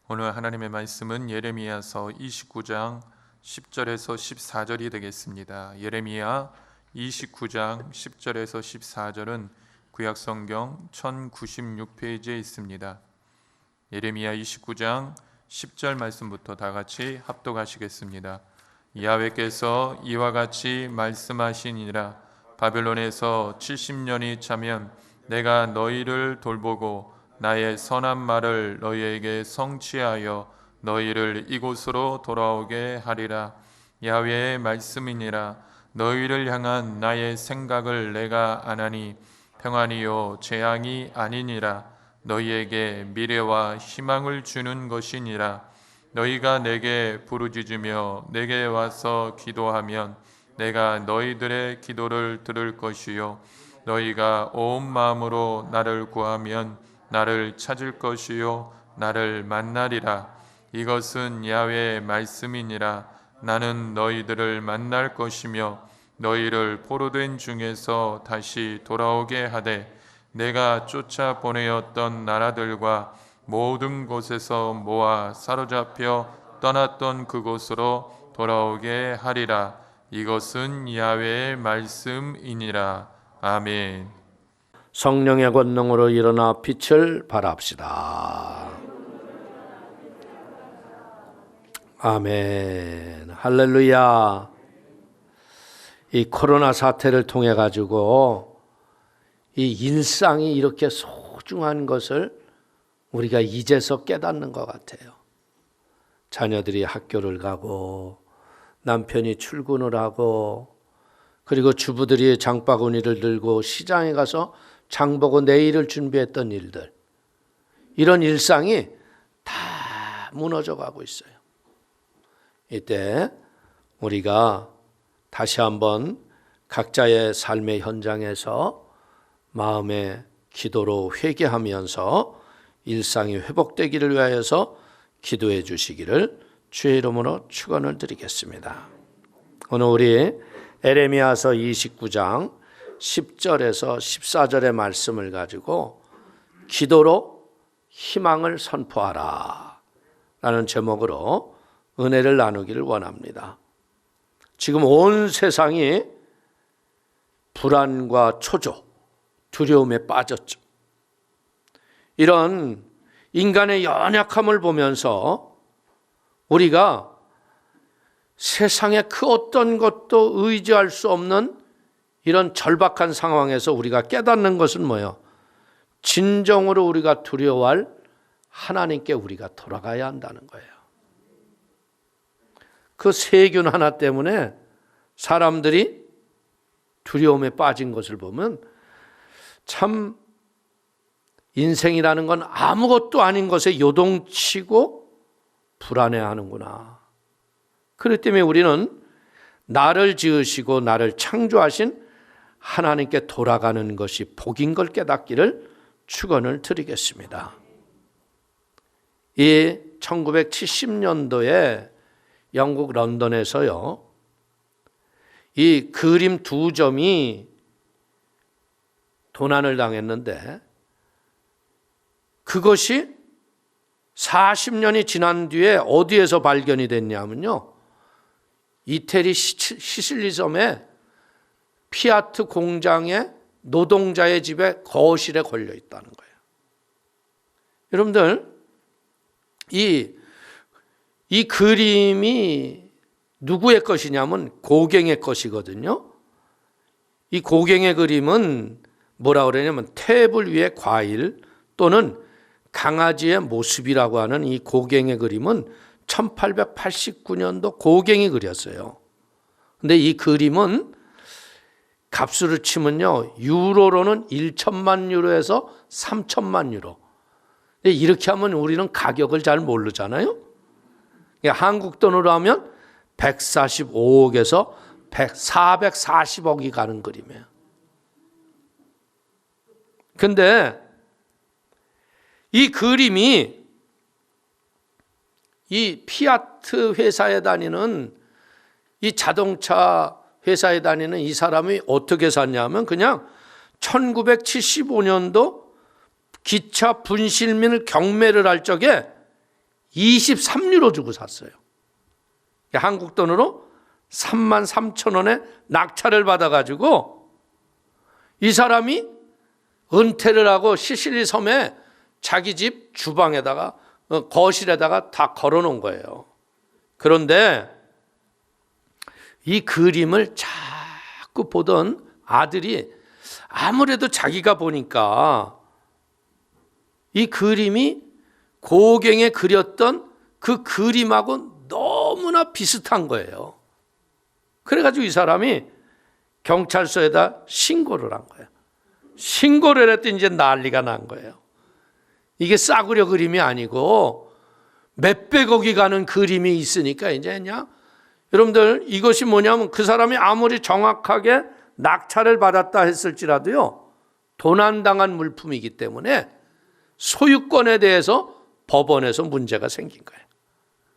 오늘 하나님의 말씀은 예레미야서 29장 10절에서 14절이 되겠습니다. 예레미야 29장 10절에서 14절은 구약성경 1096페이지에 있습니다. 예레미야 29장 10절 말씀부터 다 같이 합독하시겠습니다. 야훼께서 이와 같이 말씀하시니라. 바벨론에서 70년이 차면 내가 너희를 돌보고 나의 선한 말을 너희에게 성취하여 너희를 이곳으로 돌아오게 하리라. 야훼의 말씀이니라. 너희를 향한 나의 생각을 내가 아나니 평안이요 재앙이 아니니라. 너희에게 미래와 희망을 주는 것이니라. 너희가 내게 부르짖으며 내게 와서 기도하면 내가 너희들의 기도를 들을 것이요 너희가 온 마음으로 나를 구하면 나를 찾을 것이요 나를 만나리라. 이것은 야훼의 말씀이니라. 나는 너희들을 만날 것이며 너희를 포로된 중에서 다시 돌아오게 하되 내가 쫓아 보내었던 나라들과 모든 곳에서 모아 사로잡혀 떠났던 그곳으로 돌아오게 하리라. 이것은 야훼의 말씀이니라. 아멘. 성령의 권능으로 일어나 빛을 발합시다. 아멘. 할렐루야. 이 코로나 사태를 통해 가지고 이 일상이 이렇게 소중한 것을 우리가 이제서 깨닫는 것 같아요. 자녀들이 학교를 가고 남편이 출근을 하고 그리고 주부들이 장바구니를 들고 시장에 가서 장보고 내일을 준비했던 일들, 이런 일상이 다 무너져 가고 있어요. 이때 우리가 다시 한번 각자의 삶의 현장에서 마음의 기도로 회개하면서 일상이 회복되기를 위하여서 기도해 주시기를 주의 이름으로 축원을 드리겠습니다. 오늘 우리 예레미야서 29장 10절에서 14절의 말씀을 가지고 기도로 희망을 선포하라 라는 제목으로 은혜를 나누기를 원합니다. 지금 온 세상이 불안과 초조, 두려움에 빠졌죠. 이런 인간의 연약함을 보면서 우리가 세상의 그 어떤 것도 의지할 수 없는 이런 절박한 상황에서 우리가 깨닫는 것은 뭐예요? 진정으로 우리가 두려워할 하나님께 우리가 돌아가야 한다는 거예요. 그 세균 하나 때문에 사람들이 두려움에 빠진 것을 보면 참 인생이라는 건 아무것도 아닌 것에 요동치고 불안해하는구나. 그렇기 때문에 우리는 나를 지으시고 나를 창조하신 하나님께 돌아가는 것이 복인 걸 깨닫기를 축원을 드리겠습니다. 이 1970년도에 영국 런던에서요, 이 그림 두 점이 도난을 당했는데 그것이 40년이 지난 뒤에 어디에서 발견이 됐냐면요, 이태리 시실리 섬에 피아트 공장의 노동자의 집에 거실에 걸려 있다는 거예요. 여러분들, 이 그림이 누구의 것이냐면 고갱의 것이거든요. 이 고갱의 그림은 뭐라 그러냐면 테이블 위에 과일 또는 강아지의 모습이라고 하는 이 고갱의 그림은 1889년도 고갱이 그렸어요. 근데 이 그림은 값으로 치면요, 유로로는 1천만 유로에서 3천만 유로. 근데 이렇게 하면 우리는 가격을 잘 모르잖아요. 한국 돈으로 하면 145억에서 440억이 가는 그림이에요. 근데 이 그림이 이 피아트 회사에 다니는, 이 자동차 회사에 다니는 이 사람이 어떻게 샀냐면 그냥 1975년도 기차 분실민을 경매를 할 적에 23유로 주고 샀어요. 한국 돈으로 33,000원에 낙찰을 받아가지고 이 사람이 은퇴를 하고 시실리 섬에 자기 집 주방에다가 거실에다가 다 걸어놓은 거예요. 그런데 이 그림을 자꾸 보던 아들이 아무래도 자기가 보니까 이 그림이 고갱에 그렸던 그 그림하고 너무나 비슷한 거예요. 그래가지고 이 사람이 경찰서에다 신고를 한 거예요. 신고를 했더니 이제 난리가 난 거예요. 이게 싸구려 그림이 아니고 몇백억이 가는 그림이 있으니까 이제 그냥 여러분들 이것이 뭐냐면 그 사람이 아무리 정확하게 낙찰을 받았다 했을지라도요 도난당한 물품이기 때문에 소유권에 대해서 법원에서 문제가 생긴 거예요.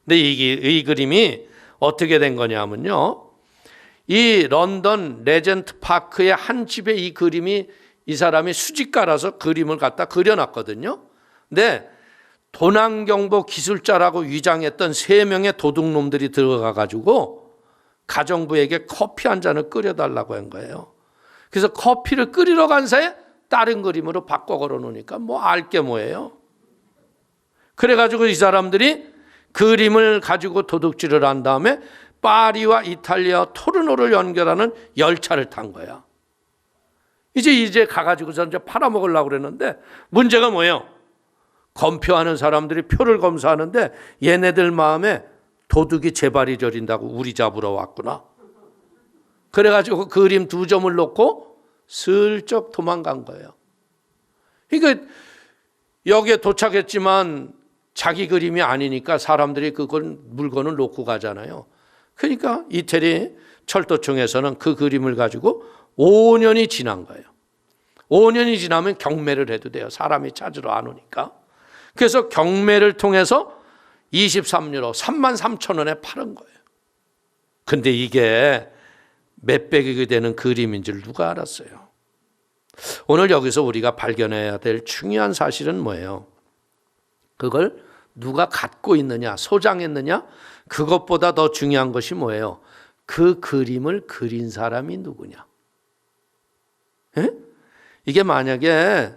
근데 이 그림이 어떻게 된 거냐면요, 이 런던 레전트 파크의 한 집에 이 그림이 이 사람이 수집가라서 그림을 갖다 그려놨거든요. 근데 도난경보 기술자라고 위장했던 3명의 도둑놈들이 들어가가지고 가정부에게 커피 한 잔을 끓여달라고 한 거예요. 그래서 커피를 끓이러 간 사이에 다른 그림으로 바꿔 걸어놓으니까 뭐 알게 뭐예요. 그래가지고 이 사람들이 그림을 가지고 도둑질을 한 다음에 파리와 이탈리아 토르노를 연결하는 열차를 탄 거야. 이제 가가지고서 이제 팔아먹으려고 그랬는데 문제가 뭐예요? 검표하는 사람들이 표를 검사하는데 얘네들 마음에 도둑이 재발이 저린다고 우리 잡으러 왔구나. 그래가지고 그림 2점을 놓고 슬쩍 도망간 거예요. 그러니까 여기에 도착했지만 자기 그림이 아니니까 사람들이 그걸 물건을 놓고 가잖아요. 그러니까 이태리 철도청에서는 그 그림을 가지고 5년이 지난 거예요. 5년이 지나면 경매를 해도 돼요. 사람이 찾으러 안 오니까. 그래서 경매를 통해서 23유로 33,000원에 파는 거예요. 근데 이게 몇백억이 되는 그림인 줄 누가 알았어요? 오늘 여기서 우리가 발견해야 될 중요한 사실은 뭐예요? 그걸 누가 갖고 있느냐, 소장했느냐, 그것보다 더 중요한 것이 뭐예요? 그 그림을 그린 사람이 누구냐? 에? 이게 만약에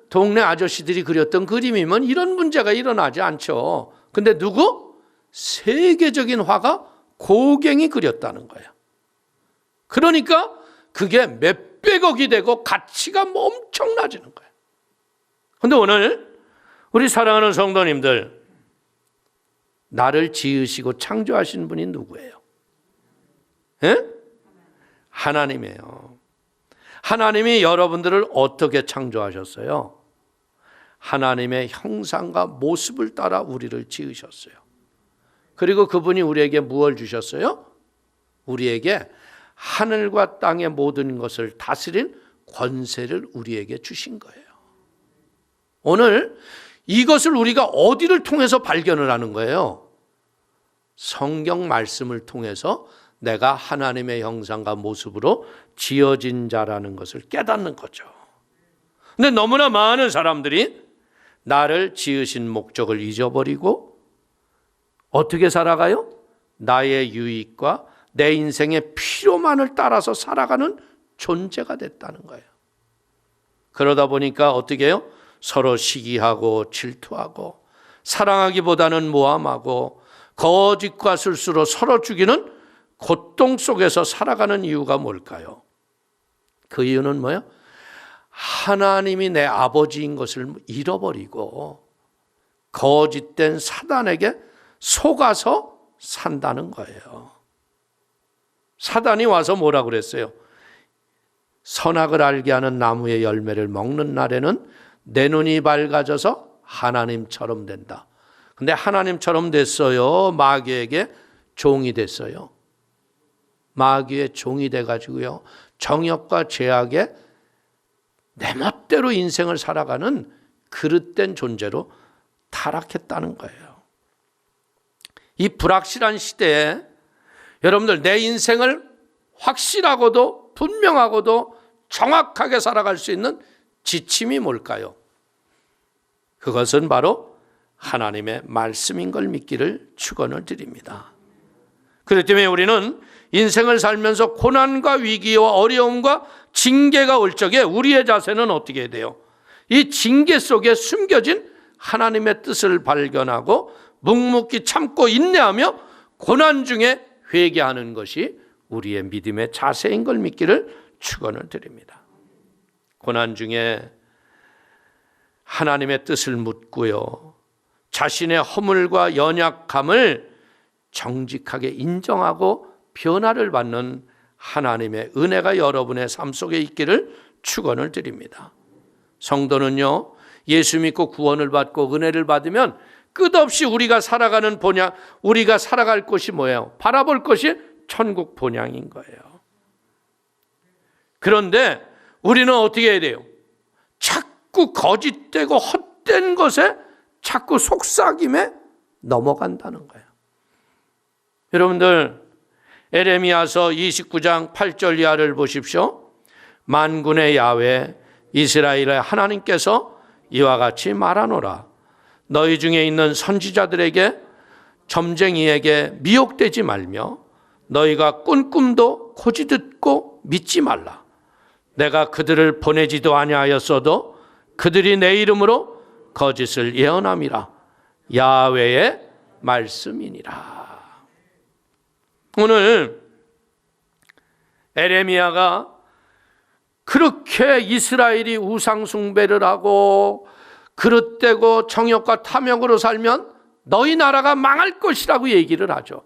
동네 아저씨들이 그렸던 그림이면 이런 문제가 일어나지 않죠. 근데 누구? 세계적인 화가 고갱이 그렸다는 거예요. 그러니까 그게 몇백억이 되고 가치가 엄청나지는 거예요. 근데 오늘 우리 사랑하는 성도님들, 나를 지으시고 창조하신 분이 누구예요? 에? 하나님이에요. 하나님이 여러분들을 어떻게 창조하셨어요? 하나님의 형상과 모습을 따라 우리를 지으셨어요. 그리고 그분이 우리에게 무엇을 주셨어요? 우리에게 하늘과 땅의 모든 것을 다스릴 권세를 우리에게 주신 거예요. 오늘 이것을 우리가 어디를 통해서 발견을 하는 거예요? 성경 말씀을 통해서 내가 하나님의 형상과 모습으로 지어진 자라는 것을 깨닫는 거죠. 근데 너무나 많은 사람들이 나를 지으신 목적을 잊어버리고 어떻게 살아가요? 나의 유익과 내 인생의 필요만을 따라서 살아가는 존재가 됐다는 거예요. 그러다 보니까 어떻게 해요? 서로 시기하고 질투하고 사랑하기보다는 모함하고 거짓과 술수로 서로 죽이는 고통 속에서 살아가는 이유가 뭘까요? 그 이유는 뭐예요? 하나님이 내 아버지인 것을 잃어버리고 거짓된 사단에게 속아서 산다는 거예요. 사단이 와서 뭐라 그랬어요? 선악을 알게 하는 나무의 열매를 먹는 날에는 내 눈이 밝아져서 하나님처럼 된다. 근데 하나님처럼 됐어요? 마귀에게 종이 됐어요? 마귀의 종이 돼가지고요, 정욕과 죄악에 내 멋대로 인생을 살아가는 그릇된 존재로 타락했다는 거예요. 이 불확실한 시대에 여러분들 내 인생을 확실하고도 분명하고도 정확하게 살아갈 수 있는 지침이 뭘까요? 그것은 바로 하나님의 말씀인 걸 믿기를 축원을 드립니다. 그렇기 때문에 우리는 인생을 살면서 고난과 위기와 어려움과 징계가 올 적에 우리의 자세는 어떻게 돼요? 이 징계 속에 숨겨진 하나님의 뜻을 발견하고 묵묵히 참고 인내하며 고난 중에 회개하는 것이 우리의 믿음의 자세인 걸 믿기를 축원을 드립니다. 고난 중에 하나님의 뜻을 묻고요, 자신의 허물과 연약함을 정직하게 인정하고 변화를 받는 하나님의 은혜가 여러분의 삶 속에 있기를 축원을 드립니다. 성도는요, 예수 믿고 구원을 받고 은혜를 받으면 끝없이 우리가 살아가는 본향, 우리가 살아갈 곳이 뭐예요? 바라볼 것이 천국 본향인 거예요. 그런데 우리는 어떻게 해야 돼요? 자꾸 거짓되고 헛된 것에 자꾸 속삭임에 넘어간다는 거예요. 여러분들, 에레미야서 29장 8절 이하를 보십시오. 만군의 야훼 이스라엘의 하나님께서 이와 같이 말하노라. 너희 중에 있는 선지자들에게, 점쟁이에게 미혹되지 말며 너희가 꾼 꿈도 고지 듣고 믿지 말라. 내가 그들을 보내지도 아니하였어도 그들이 내 이름으로 거짓을 예언함이라. 야훼의 말씀이니라. 오늘 에레미야가 그렇게 이스라엘이 우상 숭배를 하고 그릇되고 정욕과 탐욕으로 살면 너희 나라가 망할 것이라고 얘기를 하죠.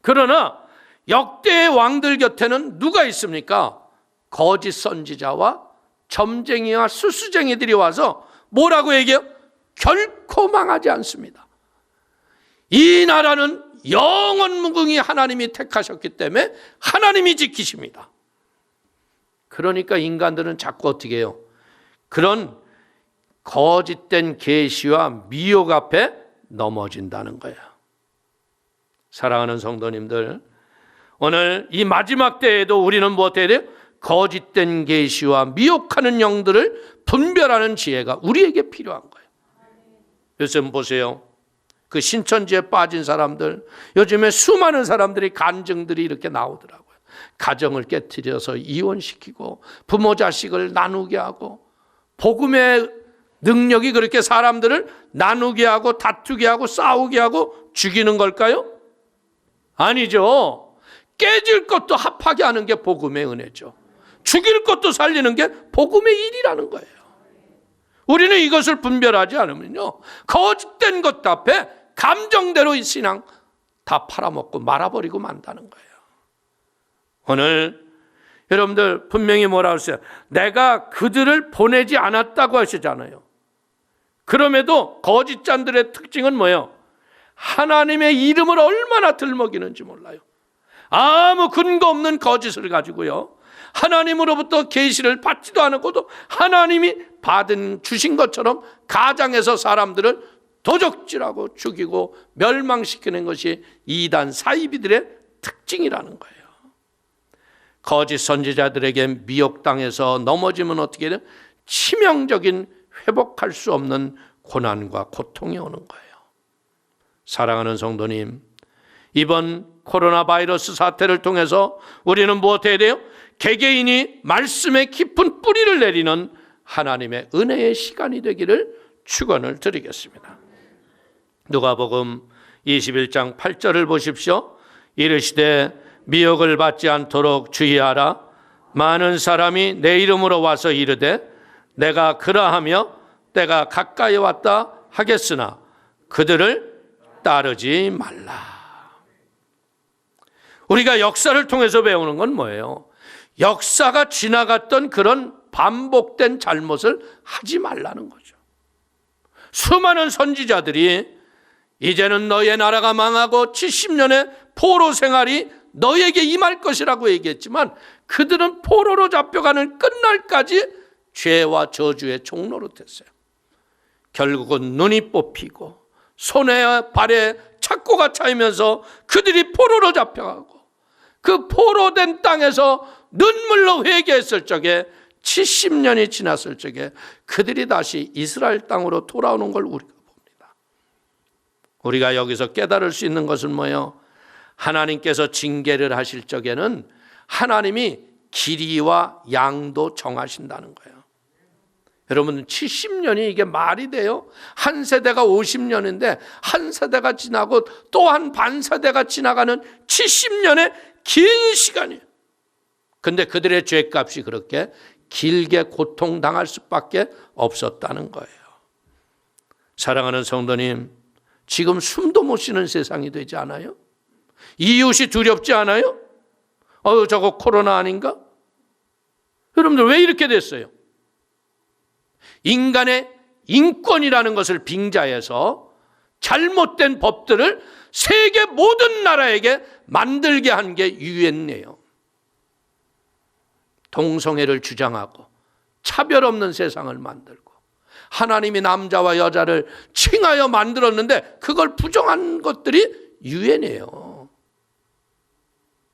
그러나 역대의 왕들 곁에는 누가 있습니까? 거짓 선지자와 점쟁이와 수수쟁이들이 와서 뭐라고 얘기해요? 결코 망하지 않습니다. 이 나라는 영원 무궁히 하나님이 택하셨기 때문에 하나님이 지키십니다. 그러니까 인간들은 자꾸 어떻게 해요? 그런 거짓된 계시와 미혹 앞에 넘어진다는 거예요. 사랑하는 성도님들, 오늘 이 마지막 때에도 우리는 뭐 어떻게 돼요? 거짓된 계시와 미혹하는 영들을 분별하는 지혜가 우리에게 필요한 거예요. 요즘 보세요. 그 신천지에 빠진 사람들, 요즘에 수많은 사람들이 간증들이 이렇게 나오더라고요. 가정을 깨트려서 이혼시키고 부모 자식을 나누게 하고, 복음의 능력이 그렇게 사람들을 나누게 하고 다투게 하고 싸우게 하고 죽이는 걸까요? 아니죠. 깨질 것도 합하게 하는 게 복음의 은혜죠. 죽일 것도 살리는 게 복음의 일이라는 거예요. 우리는 이것을 분별하지 않으면요, 거짓된 것 앞에 감정대로 이 신앙 다 팔아먹고 말아버리고 만다는 거예요. 오늘 여러분들 분명히 뭐라고 했어요? 내가 그들을 보내지 않았다고 하시잖아요. 그럼에도 거짓자들의 특징은 뭐예요? 하나님의 이름을 얼마나 들먹이는지 몰라요. 아무 근거 없는 거짓을 가지고요, 하나님으로부터 계시를 받지도 않았고도 하나님이 주신 것처럼 가장해서 사람들을 도적질하고 죽이고 멸망시키는 것이 이단 사이비들의 특징이라는 거예요. 거짓 선지자들에게 미혹당해서 넘어지면 어떻게 돼요? 치명적인 회복할 수 없는 고난과 고통이 오는 거예요. 사랑하는 성도님, 이번 코로나 바이러스 사태를 통해서 우리는 무엇해야 돼요? 개개인이 말씀의 깊은 뿌리를 내리는 하나님의 은혜의 시간이 되기를 축원을 드리겠습니다. 누가복음 21장 8절을 보십시오. 이르시되 미혹을 받지 않도록 주의하라. 많은 사람이 내 이름으로 와서 이르되 내가 그러하며 때가 가까이 왔다 하겠으나 그들을 따르지 말라. 우리가 역사를 통해서 배우는 건 뭐예요? 역사가 지나갔던 그런 반복된 잘못을 하지 말라는 거죠. 수많은 선지자들이 이제는 너의 나라가 망하고 70년의 포로 생활이 너에게 임할 것이라고 얘기했지만 그들은 포로로 잡혀가는 끝날까지 죄와 저주의 종로로 됐어요. 결국은 눈이 뽑히고 손에 발에 착고가 차이면서 그들이 포로로 잡혀가고, 그 포로된 땅에서 눈물로 회개했을 적에 70년이 지났을 적에 그들이 다시 이스라엘 땅으로 돌아오는 걸 우리가 봅니다. 우리가 여기서 깨달을 수 있는 것은 뭐예요? 하나님께서 징계를 하실 적에는 하나님이 길이와 양도 정하신다는 거예요. 여러분 70년이 이게 말이 돼요? 한 세대가 50년인데 한 세대가 지나고 또 한 반 세대가 지나가는 70년의 긴 시간이에요. 근데 그들의 죄값이 그렇게 길게 고통당할 수밖에 없었다는 거예요. 사랑하는 성도님, 지금 숨도 못 쉬는 세상이 되지 않아요? 이웃이 두렵지 않아요? 저거 코로나 아닌가? 여러분들 왜 이렇게 됐어요? 인간의 인권이라는 것을 빙자해서 잘못된 법들을 세계 모든 나라에게 만들게 한 게 유엔이에요. 동성애를 주장하고 차별 없는 세상을 만들고 하나님이 남자와 여자를 칭하여 만들었는데 그걸 부정한 것들이 유엔이에요.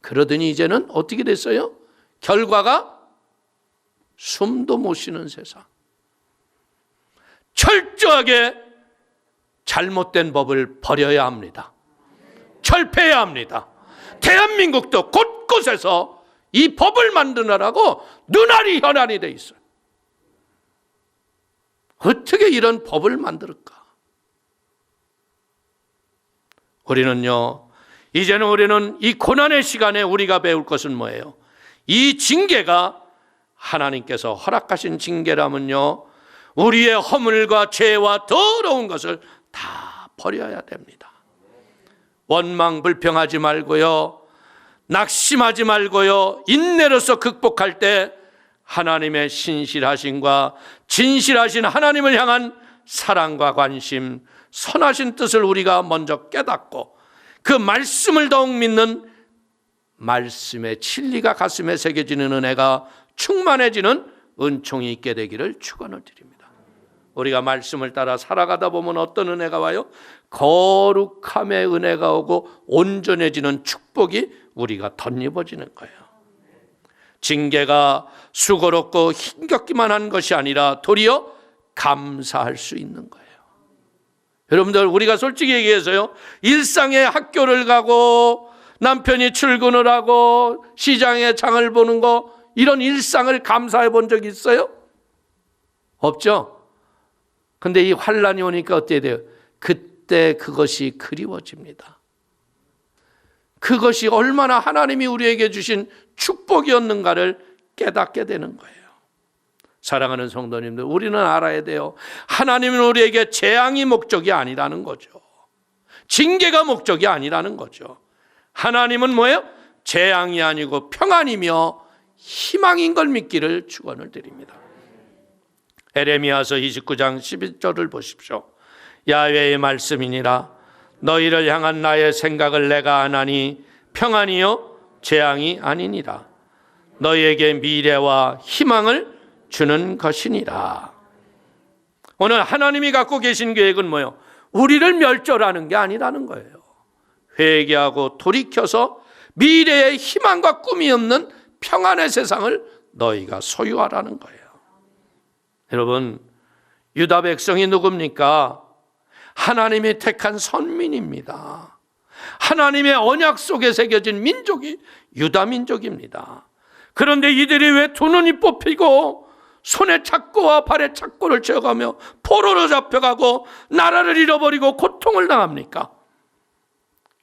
그러더니 이제는 어떻게 됐어요? 결과가 숨도 못 쉬는 세상. 철저하게 잘못된 법을 버려야 합니다. 철폐해야 합니다. 대한민국도 곳곳에서 이 법을 만드느라고 눈알이 혈안이 돼 있어요. 어떻게 이런 법을 만들까? 이제는 우리는 이 고난의 시간에 우리가 배울 것은 뭐예요? 이 징계가 하나님께서 허락하신 징계라면요, 우리의 허물과 죄와 더러운 것을 다 버려야 됩니다. 원망 불평하지 말고요, 낙심하지 말고요, 인내로서 극복할 때 하나님의 신실하심과 진실하신 하나님을 향한 사랑과 관심, 선하신 뜻을 우리가 먼저 깨닫고 그 말씀을 더욱 믿는 말씀의 진리가 가슴에 새겨지는 은혜가 충만해지는 은총이 있게 되기를 축원을 드립니다. 우리가 말씀을 따라 살아가다 보면 어떤 은혜가 와요? 거룩함의 은혜가 오고 온전해지는 축복이 우리가 덧입어지는 거예요. 징계가 수고롭고 힘겹기만 한 것이 아니라 도리어 감사할 수 있는 거예요. 여러분들, 우리가 솔직히 얘기해서요, 일상에 학교를 가고 남편이 출근을 하고 시장에 장을 보는 거, 이런 일상을 감사해 본 적 있어요? 없죠? 근데 이 환란이 오니까 어떻게 돼요? 그때 그것이 그리워집니다. 그것이 얼마나 하나님이 우리에게 주신 축복이었는가를 깨닫게 되는 거예요. 사랑하는 성도님들, 우리는 알아야 돼요. 하나님은 우리에게 재앙이 목적이 아니라는 거죠. 징계가 목적이 아니라는 거죠. 하나님은 뭐예요? 재앙이 아니고 평안이며 희망인 걸 믿기를 축원을 드립니다. 에레미야서 29장 11절을 보십시오. 야훼의 말씀이니라. 너희를 향한 나의 생각을 내가 아나니 평안이요 재앙이 아니니라. 너희에게 미래와 희망을 주는 것이니라. 오늘 하나님이 갖고 계신 계획은 뭐예요? 우리를 멸절하는 게 아니라는 거예요. 회개하고 돌이켜서 미래의 희망과 꿈이 없는 평안의 세상을 너희가 소유하라는 거예요. 여러분, 유다 백성이 누굽니까? 하나님이 택한 선민입니다. 하나님의 언약 속에 새겨진 민족이 유다 민족입니다. 그런데 이들이 왜 두 눈이 뽑히고 손에 착고와 발에 착고를 채워가며 포로로 잡혀가고 나라를 잃어버리고 고통을 당합니까?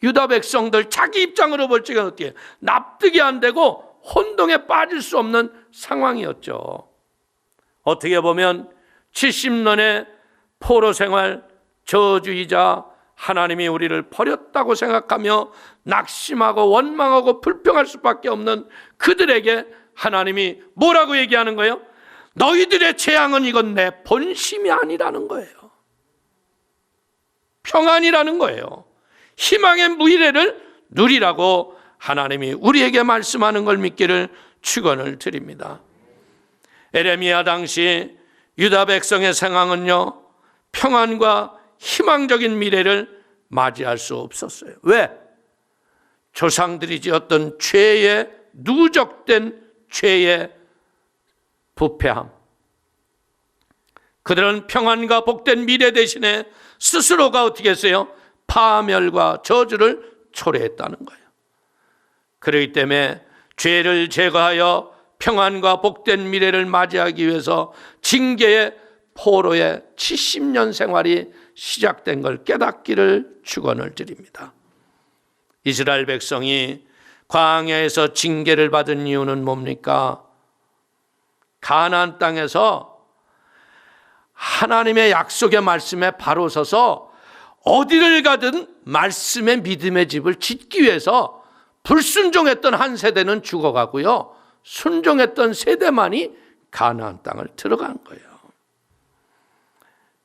유다 백성들 자기 입장으로 볼 적엔 어떻게 납득이 안 되고 혼동에 빠질 수 없는 상황이었죠. 어떻게 보면 70년의 포로 생활, 저주이자 하나님이 우리를 버렸다고 생각하며 낙심하고 원망하고 불평할 수밖에 없는 그들에게 하나님이 뭐라고 얘기하는 거예요? 너희들의 재앙은 이건 내 본심이 아니라는 거예요. 평안이라는 거예요. 희망의 미래를 누리라고 하나님이 우리에게 말씀하는 걸 믿기를 축원을 드립니다. 에레미야 당시 유다 백성의 상황은요, 평안과 희망적인 미래를 맞이할 수 없었어요. 왜? 조상들이 지었던 죄의 누적된 죄의 부패함. 그들은 평안과 복된 미래 대신에 스스로가 어떻게 했어요? 파멸과 저주를 초래했다는 거예요. 그렇기 때문에 죄를 제거하여 평안과 복된 미래를 맞이하기 위해서 징계의 포로의 70년 생활이 시작된 걸 깨닫기를 축원을 드립니다. 이스라엘 백성이 광야에서 징계를 받은 이유는 뭡니까? 가나안 땅에서 하나님의 약속의 말씀에 바로 서서 어디를 가든 말씀의 믿음의 집을 짓기 위해서 불순종했던 한 세대는 죽어가고요, 순종했던 세대만이 가나안 땅을 들어간 거예요.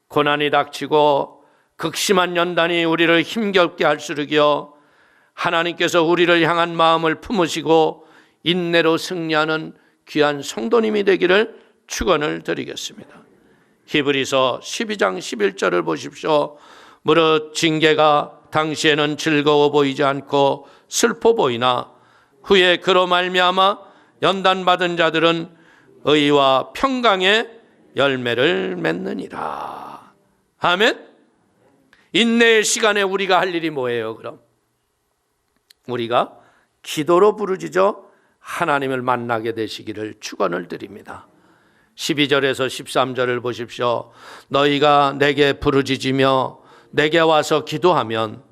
고난이 닥치고 극심한 연단이 우리를 힘겹게 할수록요, 하나님께서 우리를 향한 마음을 품으시고 인내로 승리하는 귀한 성도님이 되기를 축원을 드리겠습니다. 히브리서 12장 11절을 보십시오. 무릇 징계가 당시에는 즐거워 보이지 않고 슬퍼 보이나 후에 그로 말미암아 연단받은 자들은 의와 평강의 열매를 맺느니라. 아멘. 인내의 시간에 우리가 할 일이 뭐예요? 그럼 우리가 기도로 부르짖어 하나님을 만나게 되시기를 축원을 드립니다. 12절에서 13절을 보십시오. 너희가 내게 부르짖으며 내게 와서 기도하면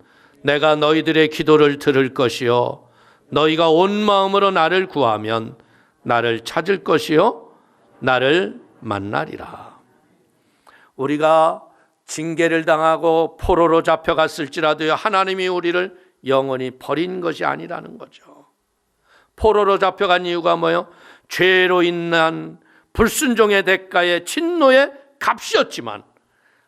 내가 너희들의 기도를 들을 것이요 너희가 온 마음으로 나를 구하면 나를 찾을 것이요 나를 만나리라. 우리가 징계를 당하고 포로로 잡혀갔을지라도 하나님이 우리를 영원히 버린 것이 아니라는 거죠. 포로로 잡혀간 이유가 뭐예요? 죄로 인한 불순종의 대가의 진노의 값이었지만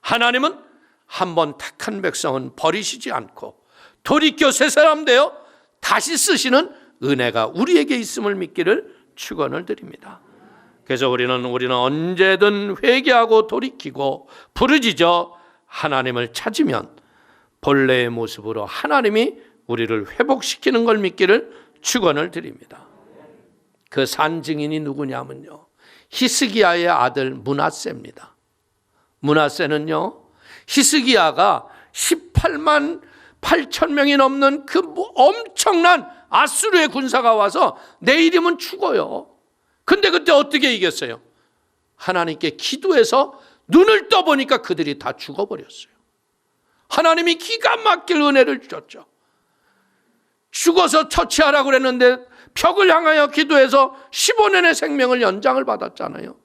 하나님은 한번 택한 백성은 버리시지 않고 돌이켜 새 사람 되어 다시 쓰시는 은혜가 우리에게 있음을 믿기를 축원을 드립니다. 그래서 우리는 언제든 회개하고 돌이키고 부르짖어 하나님을 찾으면 본래의 모습으로 하나님이 우리를 회복시키는 걸 믿기를 축원을 드립니다. 그 산증인이 누구냐면요, 히스기야의 아들 므낫세입니다. 므낫세는요, 히스기야가 18만 8천 명이 넘는 그 엄청난 아수르의 군사가 와서 내일이면 죽어요. 근데 그때 어떻게 이겼어요? 하나님께 기도해서 눈을 떠보니까 그들이 다 죽어버렸어요. 하나님이 기가 막힐 은혜를 주셨죠. 죽어서 처치하라고 그랬는데 벽을 향하여 기도해서 15년의 생명을 연장을 받았잖아요.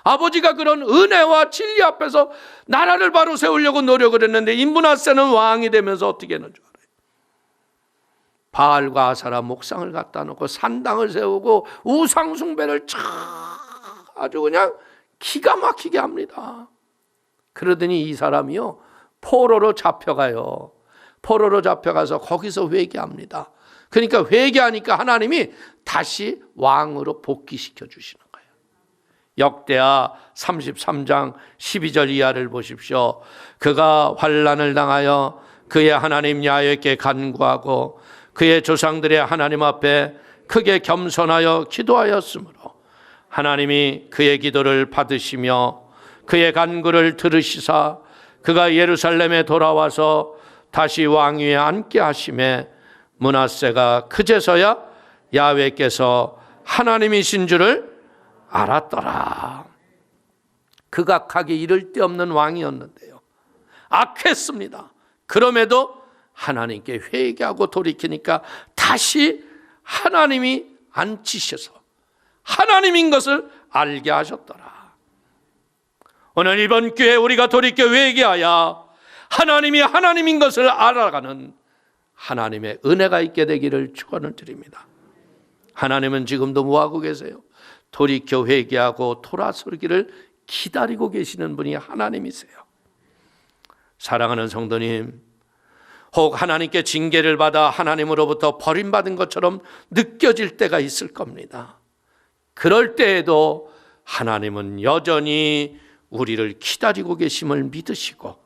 아버지가 그런 은혜와 진리 앞에서 나라를 바로 세우려고 노력을 했는데 이 므낫세는 왕이 되면서 어떻게 하는 줄 알아요? 바알과 아사라 목상을 갖다 놓고 산당을 세우고 우상 숭배를 아주 그냥 기가 막히게 합니다. 그러더니 이 사람이요, 포로로 잡혀가요. 포로로 잡혀가서 거기서 회개합니다. 그러니까 회개하니까 하나님이 다시 왕으로 복귀시켜 주시는 거예요. 역대하 33장 12절 이하를 보십시오. 그가 환난을 당하여 그의 하나님 야훼께 간구하고 그의 조상들의 하나님 앞에 크게 겸손하여 기도하였으므로 하나님이 그의 기도를 받으시며 그의 간구를 들으시사 그가 예루살렘에 돌아와서 다시 왕위에 앉게 하심에 므낫세가 그제서야 야훼께서 하나님이신 줄을 알았더라. 극악하게 이를 데 없는 왕이었는데요, 악했습니다. 그럼에도 하나님께 회개하고 돌이키니까 다시 하나님이 앉히셔서 하나님인 것을 알게 하셨더라. 오늘 이번 기회에 우리가 돌이켜 회개하여 하나님이 하나님인 것을 알아가는 하나님의 은혜가 있게 되기를 축원을 드립니다. 하나님은 지금도 뭐하고 계세요? 돌이켜 회개하고 돌아서기를 기다리고 계시는 분이 하나님이세요. 사랑하는 성도님, 혹 하나님께 징계를 받아 하나님으로부터 버림받은 것처럼 느껴질 때가 있을 겁니다. 그럴 때에도 하나님은 여전히 우리를 기다리고 계심을 믿으시고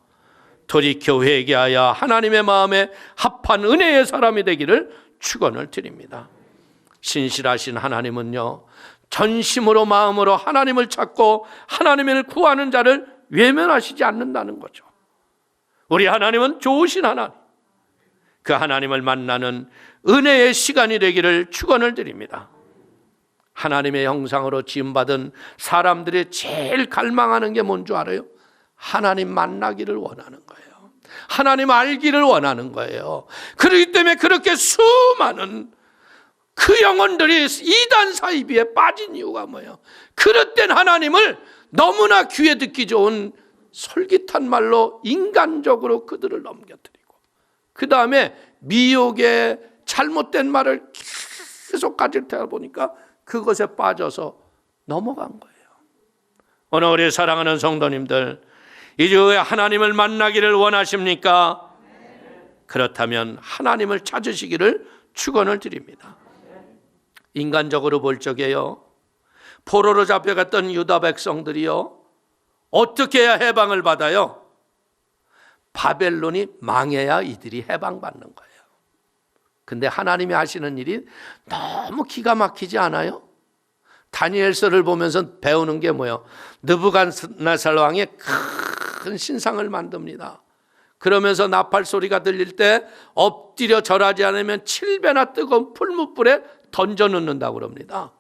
돌이켜 회개하여 하나님의 마음에 합한 은혜의 사람이 되기를 축원을 드립니다. 신실하신 하나님은요, 전심으로 마음으로 하나님을 찾고 하나님을 구하는 자를 외면하시지 않는다는 거죠. 우리 하나님은 좋으신 하나님, 그 하나님을 만나는 은혜의 시간이 되기를 축원을 드립니다. 하나님의 형상으로 지음받은 사람들이 제일 갈망하는 게 뭔 줄 알아요? 하나님 만나기를 원하는 거예요. 하나님 알기를 원하는 거예요. 그렇기 때문에 그렇게 수많은 그 영혼들이 이단 사이비에 빠진 이유가 뭐예요? 그릇된 하나님을 너무나 귀에 듣기 좋은 솔깃한 말로 인간적으로 그들을 넘겨뜨리고, 그 다음에 미혹의 잘못된 말을 계속 가질 때가 보니까 그것에 빠져서 넘어간 거예요. 오늘 우리 사랑하는 성도님들, 이제 하나님을 만나기를 원하십니까? 그렇다면 하나님을 찾으시기를 축원을 드립니다. 인간적으로 볼 적에요, 포로로 잡혀갔던 유다 백성들이요, 어떻게 해야 해방을 받아요? 바벨론이 망해야 이들이 해방받는 거예요. 근데 하나님이 하시는 일이 너무 기가 막히지 않아요? 다니엘서를 보면서 배우는 게 뭐예요? 느부갓네살 왕이 큰 신상을 만듭니다. 그러면서 나팔 소리가 들릴 때 엎드려 절하지 않으면 7배나 뜨거운 풀무불에 던져 넣는다고 그럽니다.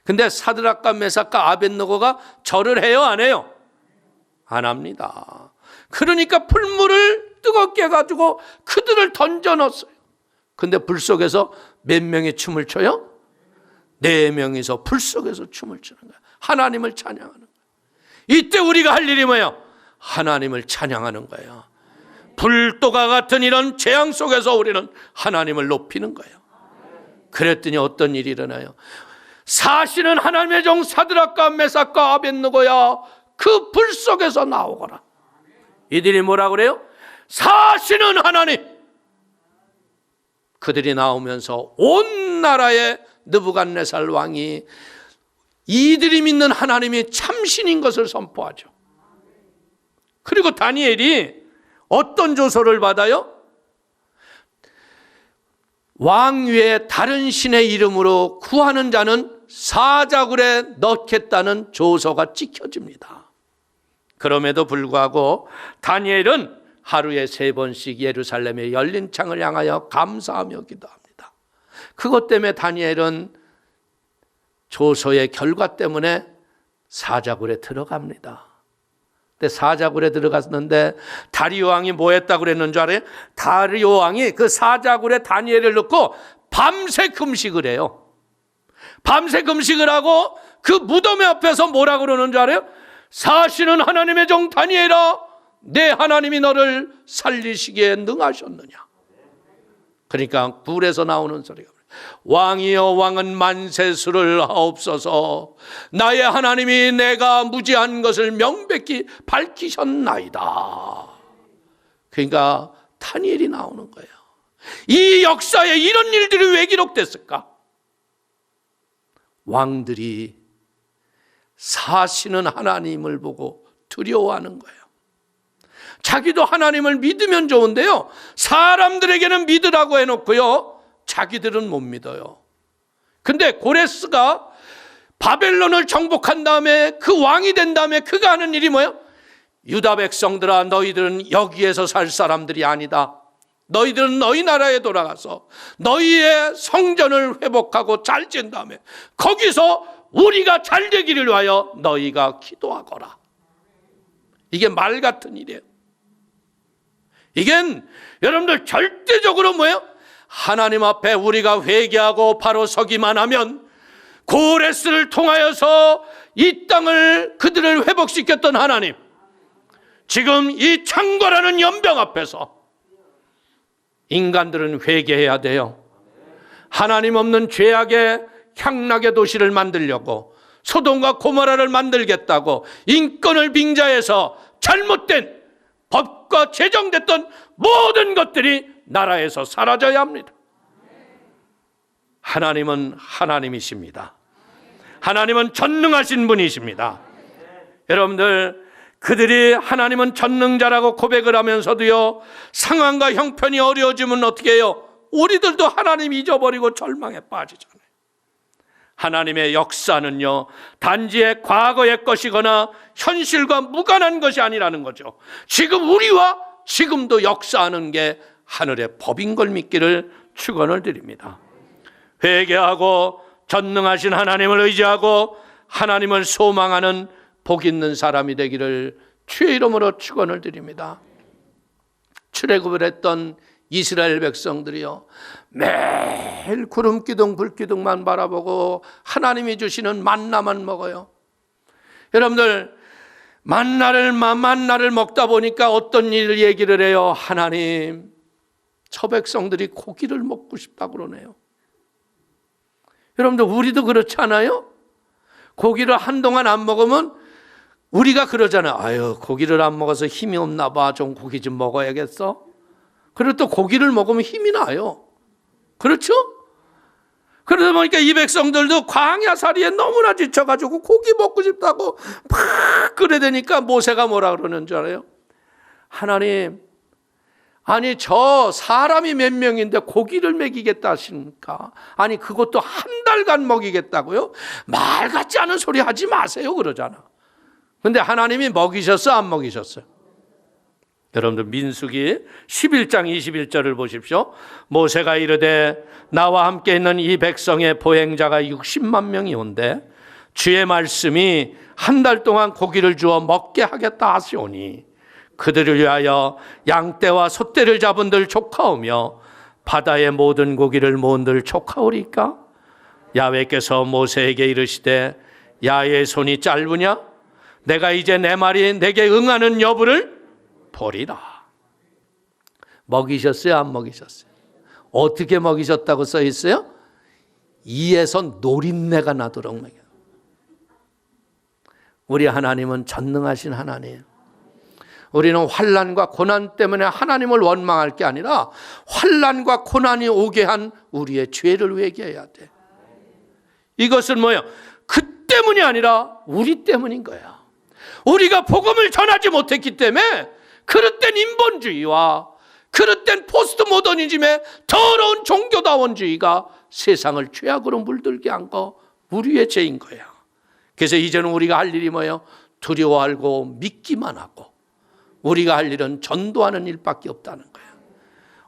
근데 사드락과 메삭과 아벳느고가 절을 해요, 안 해요? 안 합니다. 그러니까 풀물을 뜨겁게 해가지고 그들을 던져 넣었어요. 근데 불 속에서 몇 명이 춤을 춰요? 4명이서 불 속에서 춤을 추는 거예요. 하나님을 찬양하는 거예요. 이때 우리가 할 일이 뭐예요? 하나님을 찬양하는 거예요. 불도가 같은 이런 재앙 속에서 우리는 하나님을 높이는 거예요. 그랬더니 어떤 일이 일어나요? 사시는 하나님의 종 사드락과 메삭과 아벳느고야, 그 불 속에서 나오거라. 이들이 뭐라 그래요? 사시는 하나님. 그들이 나오면서 온 나라의 느부갓네살 왕이 이들이 믿는 하나님이 참신인 것을 선포하죠. 그리고 다니엘이 어떤 조서를 받아요? 왕 위에 다른 신의 이름으로 구하는 자는 사자굴에 넣겠다는 조서가 찍혀집니다. 그럼에도 불구하고 다니엘은 하루에 3번씩 예루살렘의 열린 창을 향하여 감사하며 기도합니다. 그것 때문에 다니엘은 조서의 결과 때문에 사자굴에 들어갑니다. 근데 사자굴에 들어갔는데 다리오 왕이 뭐 했다고 그랬는 줄 알아요? 다리오 왕이 그 사자굴에 다니엘을 넣고 밤새 금식을 해요. 밤새 금식을 하고 그 무덤의 앞에서 뭐라고 그러는 줄 알아요? 사시는 하나님의 종 다니엘아, 내 하나님이 너를 살리시기에 능하셨느냐. 그러니까 굴에서 나오는 소리가, 왕이여 왕은 만세수를 하옵소서. 나의 하나님이 내가 무지한 것을 명백히 밝히셨나이다. 그러니까 다니엘이 나오는 거예요. 이 역사에 이런 일들이 왜 기록됐을까? 왕들이 사시는 하나님을 보고 두려워하는 거예요. 자기도 하나님을 믿으면 좋은데요, 사람들에게는 믿으라고 해놓고요, 자기들은 못 믿어요. 근데 고레스가 바벨론을 정복한 다음에 그 왕이 된 다음에 그가 하는 일이 뭐예요? 유다 백성들아, 너희들은 여기에서 살 사람들이 아니다. 너희들은 너희 나라에 돌아가서 너희의 성전을 회복하고 잘 지은 다음에 거기서 우리가 잘 되기를 위하여 너희가 기도하거라. 이게 말 같은 일이에요. 이게 여러분들 절대적으로 뭐예요? 하나님 앞에 우리가 회개하고 바로 서기만 하면 고레스를 통하여서 이 땅을 그들을 회복시켰던 하나님, 지금 이 창궐하는 연병 앞에서 인간들은 회개해야 돼요. 하나님 없는 죄악의 향락의 도시를 만들려고 소돔과 고모라를 만들겠다고 인권을 빙자해서 잘못된 법과 제정됐던 모든 것들이 나라에서 사라져야 합니다. 하나님은 하나님이십니다. 하나님은 전능하신 분이십니다. 여러분들, 그들이 하나님은 전능자라고 고백을 하면서도요, 상황과 형편이 어려워지면 어떻게 해요? 우리들도 하나님 잊어버리고 절망에 빠지잖아요. 하나님의 역사는요, 단지의 과거의 것이거나 현실과 무관한 것이 아니라는 거죠. 지금 우리와 지금도 역사하는 게 하늘의 법인 걸 믿기를 축원을 드립니다. 회개하고 전능하신 하나님을 의지하고 하나님을 소망하는 복 있는 사람이 되기를 주의 이름으로 축원을 드립니다. 출애굽을 했던 이스라엘 백성들이요, 매일 구름 기둥 불 기둥만 바라보고 하나님이 주시는 만나만 먹어요. 여러분들, 만나를 먹다 보니까 어떤 일을 얘기를 해요? 하나님, 저 백성들이 고기를 먹고 싶다고 그러네요. 여러분들, 우리도 그렇지 않아요? 고기를 한동안 안 먹으면 우리가 그러잖아요. 아유, 고기를 안 먹어서 힘이 없나 봐. 좀 고기 좀 먹어야겠어. 그리고 또 고기를 먹으면 힘이 나요. 그렇죠? 그러다 보니까 이 백성들도 광야살이에 너무나 지쳐가지고 고기 먹고 싶다고 막 끓여대니까 모세가 뭐라 그러는 줄 알아요? 하나님, 아니 저 사람이 몇 명인데 고기를 먹이겠다 하십니까? 아니 그것도 한 달간 먹이겠다고요? 말 같지 않은 소리 하지 마세요 그러잖아. 근데 하나님이 먹이셨어 안 먹이셨어요? 여러분들, 민수기 11장 21절을 보십시오. 모세가 이르되 나와 함께 있는 이 백성의 보행자가 60만 명이 온대 주의 말씀이 한 달 동안 고기를 주어 먹게 하겠다 하시오니 그들을 위하여 양떼와 소떼를 잡은들 족하오며 바다의 모든 고기를 모은들 족하오리까? 야훼께서 모세에게 이르시되 야의 손이 짧으냐? 내가 이제 내 말이 내게 응하는 여부를 보리라. 먹이셨어요 안 먹이셨어요? 어떻게 먹이셨다고 써 있어요? 이에서 노린내가 나도록 먹여요. 우리 하나님은 전능하신 하나님. 우리는 환난과 고난 때문에 하나님을 원망할 게 아니라 환난과 고난이 오게 한 우리의 죄를 회개해야 돼. 이것은 뭐예요? 그 때문이 아니라 우리 때문인 거야. 우리가 복음을 전하지 못했기 때문에 그릇된 인본주의와 그릇된 포스트 모더니즘의 더러운 종교다원주의가 세상을 죄악으로 물들게 한 거 우리의 죄인 거야. 그래서 이제는 우리가 할 일이 뭐예요? 두려워하고 믿기만 하고 우리가 할 일은 전도하는 일밖에 없다는 거예요.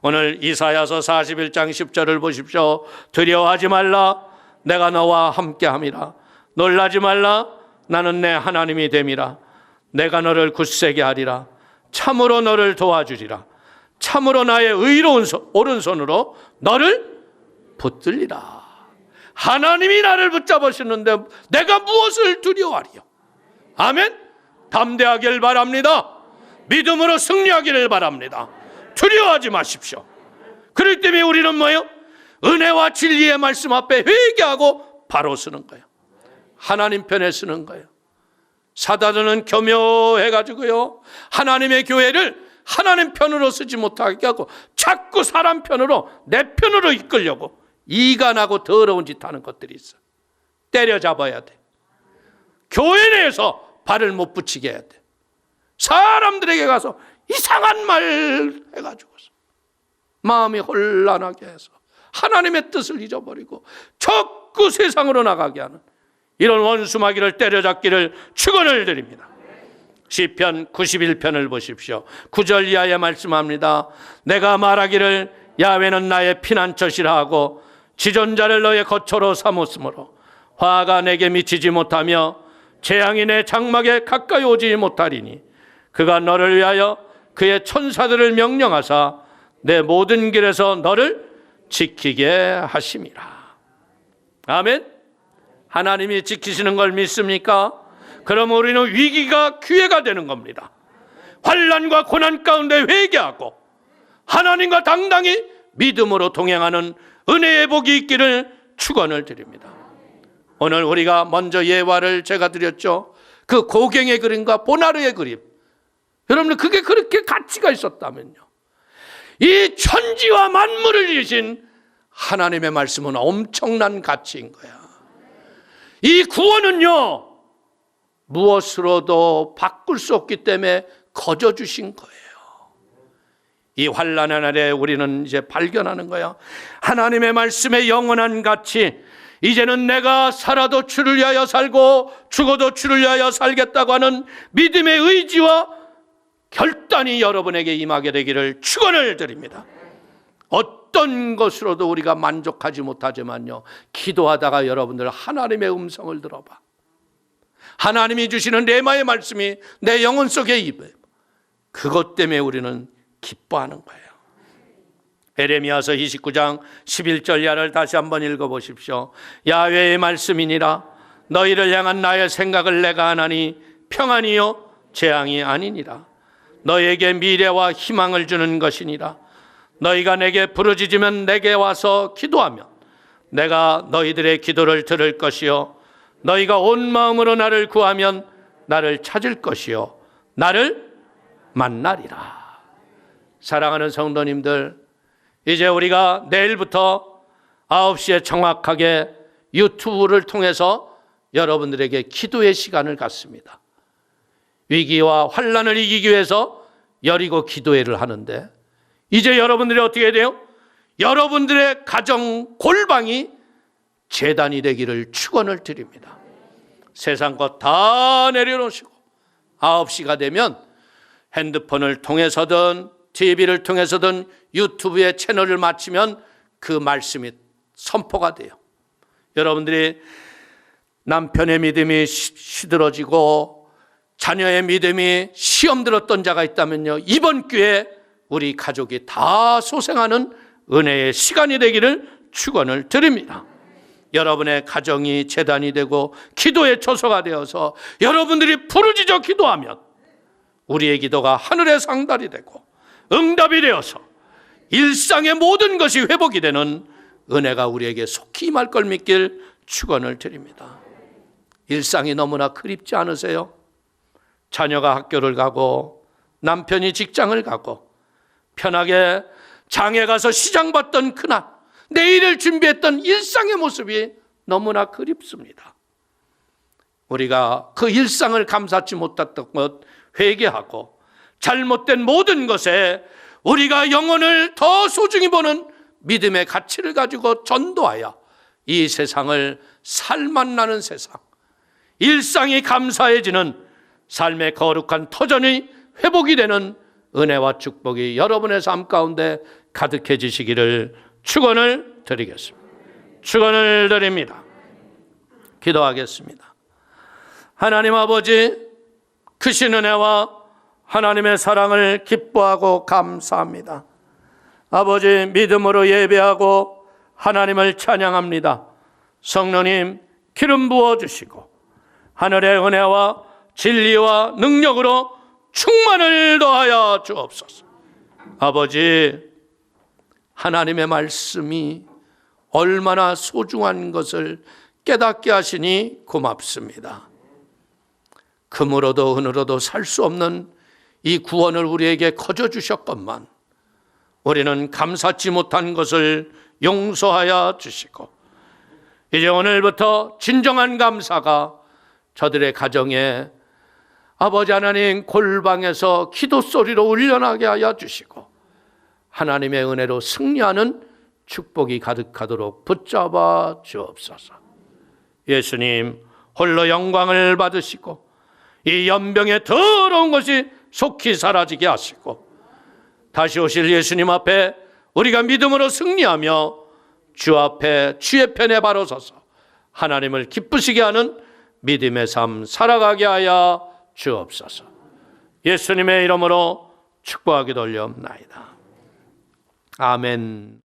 오늘 이사야서 41장 10절을 보십시오. 두려워하지 말라, 내가 너와 함께함이라. 놀라지 말라, 나는 내 하나님이 됨이라. 내가 너를 굳세게 하리라. 참으로 너를 도와주리라. 참으로 나의 의로운 오른손으로 너를 붙들리라. 하나님이 나를 붙잡으시는데 내가 무엇을 두려워하리요? 아멘. 담대하길 바랍니다. 믿음으로 승리하기를 바랍니다. 두려워하지 마십시오. 그렇기 때문에 우리는 뭐예요? 은혜와 진리의 말씀 앞에 회개하고 바로 서는 거예요. 하나님 편에 서는 거예요. 사단은 교묘해가지고요, 하나님의 교회를 하나님 편으로 쓰지 못하게 하고 자꾸 사람 편으로, 내 편으로 이끌려고 이간하고 더러운 짓 하는 것들이 있어. 때려잡아야 돼. 교회 내에서 발을 못 붙이게 해야 돼. 사람들에게 가서 이상한 말 해가지고서 마음이 혼란하게 해서 하나님의 뜻을 잊어버리고 자꾸 세상으로 나가게 하는 이런 원수마귀를 때려잡기를 축원을 드립니다. 시편 91편을 보십시오. 9절 이하에 말씀합니다. 내가 말하기를 야훼는 나의 피난처시라 하고 지존자를 너의 거처로 삼았으므로 화가 내게 미치지 못하며 재앙이 내 장막에 가까이 오지 못하리니 그가 너를 위하여 그의 천사들을 명령하사 내 모든 길에서 너를 지키게 하심이라. 아멘. 하나님이 지키시는 걸 믿습니까? 그럼 우리는 위기가 기회가 되는 겁니다. 환난과 고난 가운데 회개하고 하나님과 당당히 믿음으로 동행하는 은혜의 복이 있기를 축원을 드립니다. 오늘 우리가 먼저 예화를 제가 드렸죠. 그 고갱의 그림과 보나르의 그림. 여러분, 그게 그렇게 가치가 있었다면요, 이 천지와 만물을 지으신 하나님의 말씀은 엄청난 가치인 거야. 이 구원은요, 무엇으로도 바꿀 수 없기 때문에 거저 주신 거예요. 이 환난의 날에 우리는 이제 발견하는 거야. 하나님의 말씀의 영원한 가치. 이제는 내가 살아도 주를 위하여 살고 죽어도 주를 위하여 살겠다고 하는 믿음의 의지와 결단이 여러분에게 임하게 되기를 축원을 드립니다. 어떤 것으로도 우리가 만족하지 못하지만요, 기도하다가 여러분들 하나님의 음성을 들어봐. 하나님이 주시는 레마의 말씀이 내 영혼 속에 입어요. 그것 때문에 우리는 기뻐하는 거예요. 에레미야서 29장 11절 이하를 다시 한번 읽어보십시오. 야훼의 말씀이니라. 너희를 향한 나의 생각을 내가 하나니 평안이요 재앙이 아니니라. 너희에게 미래와 희망을 주는 것이니라. 너희가 내게 부르짖으면 내게 와서 기도하면 내가 너희들의 기도를 들을 것이요 너희가 온 마음으로 나를 구하면 나를 찾을 것이요 나를 만나리라. 사랑하는 성도님들, 이제 우리가 내일부터 9시에 정확하게 유튜브를 통해서 여러분들에게 기도의 시간을 갖습니다. 위기와 환난을 이기기 위해서 여리고 기도회를 하는데, 이제 여러분들이 어떻게 해야 돼요? 여러분들의 가정 골방이 제단이 되기를 축원을 드립니다. 세상 것 다 내려놓으시고 9시가 되면 핸드폰을 통해서든 TV를 통해서든 유튜브의 채널을 맞추면 그 말씀이 선포가 돼요. 여러분들이 남편의 믿음이 시들어지고 자녀의 믿음이 시험 들었던 자가 있다면요, 이번 기회에 우리 가족이 다 소생하는 은혜의 시간이 되기를 축원을 드립니다. 여러분의 가정이 제단이 되고 기도의 초소가 되어서 여러분들이 부르짖어 기도하면 우리의 기도가 하늘의 상달이 되고 응답이 되어서 일상의 모든 것이 회복이 되는 은혜가 우리에게 속히 임할 걸 믿길 축원을 드립니다. 일상이 너무나 그립지 않으세요? 자녀가 학교를 가고 남편이 직장을 가고 편하게 장에 가서 시장 봤던 그날, 내일을 준비했던 일상의 모습이 너무나 그립습니다. 우리가 그 일상을 감사치 못했던 것 회개하고 잘못된 모든 것에 우리가 영혼을 더 소중히 보는 믿음의 가치를 가지고 전도하여 이 세상을 살맛나는 세상, 일상이 감사해지는 삶의 거룩한 터전이 회복이 되는 은혜와 축복이 여러분의 삶 가운데 가득해지시기를 축원을 드리겠습니다. 축원을 드립니다. 기도하겠습니다. 하나님 아버지, 크신 은혜와 하나님의 사랑을 기뻐하고 감사합니다. 아버지, 믿음으로 예배하고 하나님을 찬양합니다. 성령님, 기름 부어주시고 하늘의 은혜와 진리와 능력으로 충만을 더하여 주옵소서. 아버지, 하나님의 말씀이 얼마나 소중한 것을 깨닫게 하시니 고맙습니다. 금으로도 은으로도 살 수 없는 이 구원을 우리에게 거저 주셨건만 우리는 감사치 못한 것을 용서하여 주시고, 이제 오늘부터 진정한 감사가 저들의 가정에 아버지 하나님 골방에서 기도 소리로 울려나게 하여 주시고 하나님의 은혜로 승리하는 축복이 가득하도록 붙잡아 주옵소서. 예수님 홀로 영광을 받으시고 이 연병의 더러운 것이 속히 사라지게 하시고 다시 오실 예수님 앞에 우리가 믿음으로 승리하며 주 앞에 주의 편에 바로 서서 하나님을 기쁘시게 하는 믿음의 삶 살아가게 하여 주옵소서. 예수님의 이름으로 축복하기도 올려옵나이다. 아멘.